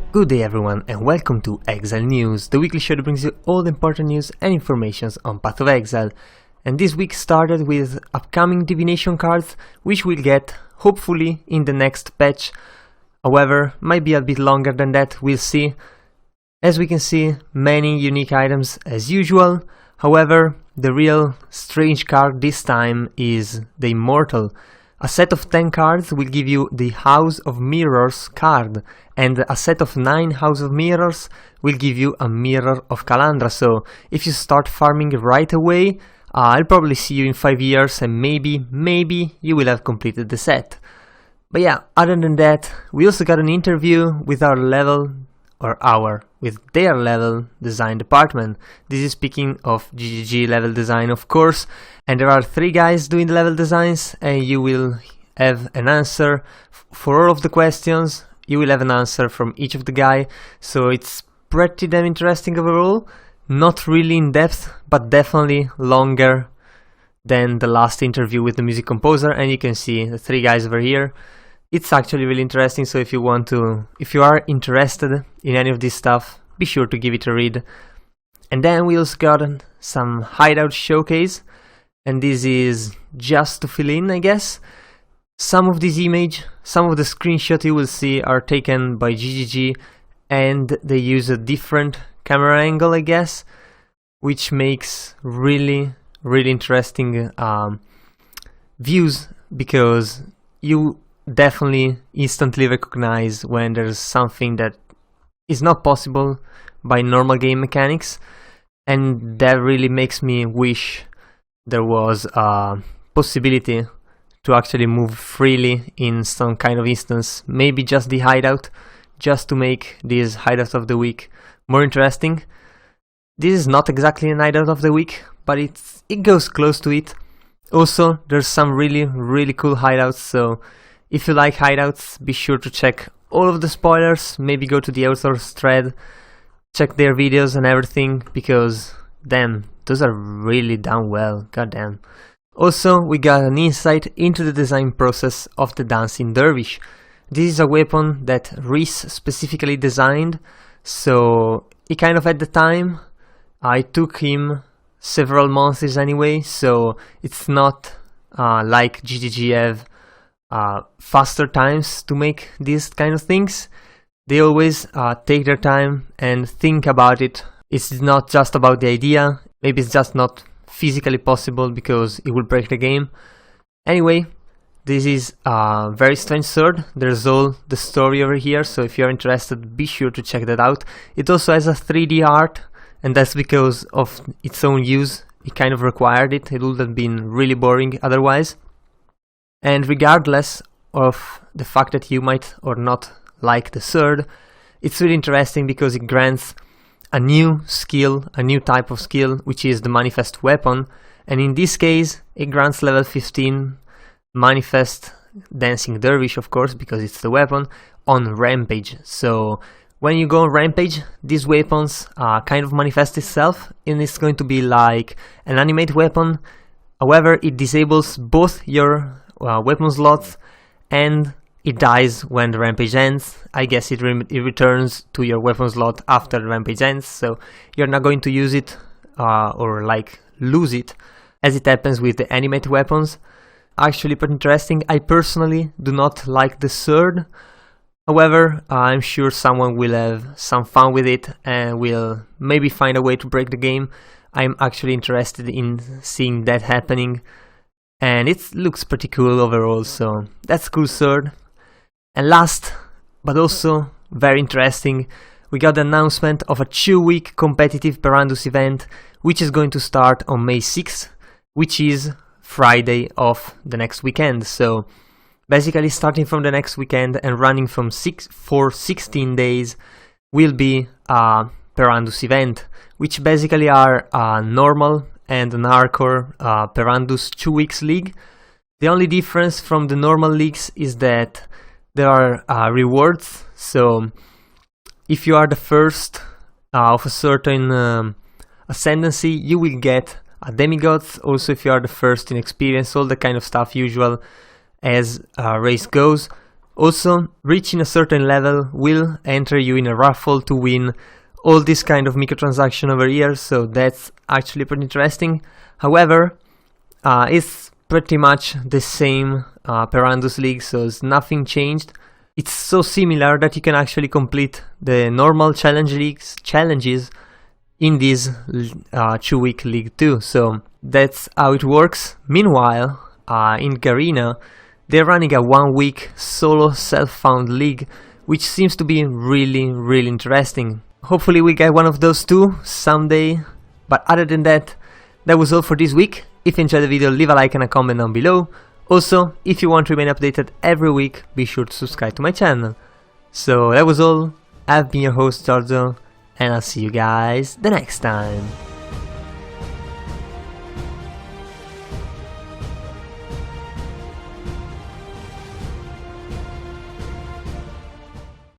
Good day everyone and welcome to Exile News, the weekly show that brings you all the important news and informations on Path of Exile. And this week started with upcoming divination cards, which we'll get hopefully in the next patch. However, might be a bit longer than that, we'll see. As we can see, many unique items as usual. However, the real strange card this time is the Immortal. A set of 10 cards will give you the House of Mirrors card, and a set of 9 House of Mirrors will give you a Mirror of Calandra. So if you start farming right away, I'll probably see you in 5 years and maybe you will have completed the set. But yeah, other than that, we also got an interview with their level design department. This is speaking of GGG level design, of course, and there are 3 guys doing the level designs, and you will have an answer for all of the questions. You will have an answer from each of the guy, so it's pretty damn interesting overall. Not really in depth, but definitely longer than the last interview with the music composer, and you can see the 3 guys over here. It's actually really interesting, so if you are interested in any of this stuff, be sure to give it a read. And then we also got some hideout showcase, and this is just to fill in, I guess. Some of the screenshots you will see are taken by GGG, and they use a different camera angle, I guess, which makes really interesting views, because you definitely instantly recognize when there's something that is not possible by normal game mechanics, and that really makes me wish there was a possibility to actually move freely in some kind of instance, maybe just the hideout, just to make this hideout of the week more interesting. This is not exactly an hideout of the week, but it goes close to it. Also, there's some really cool hideouts, so if you like hideouts, be sure to check all of the spoilers, maybe go to the author's thread, check their videos and everything, because damn, those are really done well, goddamn. Also, we got an insight into the design process of the Dancing Dervish. This is a weapon that Reese specifically designed, so he kind of at the time, it took him several months anyway, so it's not like GGG have faster times to make these kind of things. They always take their time and think about it. It's not just about the idea, maybe it's just not physically possible because it will break the game. Anyway, this is a very strange sword. There's all the story over here, so if you're interested, be sure to check that out. It also has a 3D art, and that's because of its own use. It kind of required it. It would have been really boring otherwise. And regardless of the fact that you might or not like the sword, it's really interesting because it grants a new skill, a new type of skill, which is the Manifest Weapon. And in this case, it grants level 15 Manifest Dancing Dervish, of course, because it's the weapon, on Rampage. So when you go on Rampage, these weapons kind of manifest itself, and it's going to be like an animate weapon. However, it disables both your weapon slots, and it dies when the rampage ends. I guess it returns to your weapon slot after the rampage ends, so you're not going to use it or like lose it, as it happens with the animate weapons. Actually pretty interesting. I personally do not like the sword. However, I'm sure someone will have some fun with it and will maybe find a way to break the game. I'm actually interested in seeing that happening, and it looks pretty cool overall, so that's a cool sword. And last, but also very interesting, we got the announcement of a 2-week competitive Perandus event, which is going to start on May 6th, which is Friday of the next weekend. So basically starting from the next weekend and running for 16 days will be a Perandus event, which basically are normal and an hardcore Perandus 2 weeks league. The only difference from the normal leagues is that there are rewards. So if you are the first of a certain ascendancy, you will get a demigod. Also, if you are the first in experience, all the kind of stuff usual as race goes. Also, reaching a certain level will enter you in a raffle to win all this kind of microtransaction over here, so that's actually pretty interesting. However, it's pretty much the same Perandus league, so it's nothing changed. It's so similar that you can actually complete the normal challenges in this 2-week league too, so that's how it works. Meanwhile, in Garena, they're running a 1-week solo self-found league, which seems to be really interesting. Hopefully we get one of those too someday, but other than that, that was all for this week. If you enjoyed the video, leave a like and a comment down below. Also, if you want to remain updated every week, be sure to subscribe to my channel. So that was all. I've been your host Giorgio, and I'll see you guys the next time.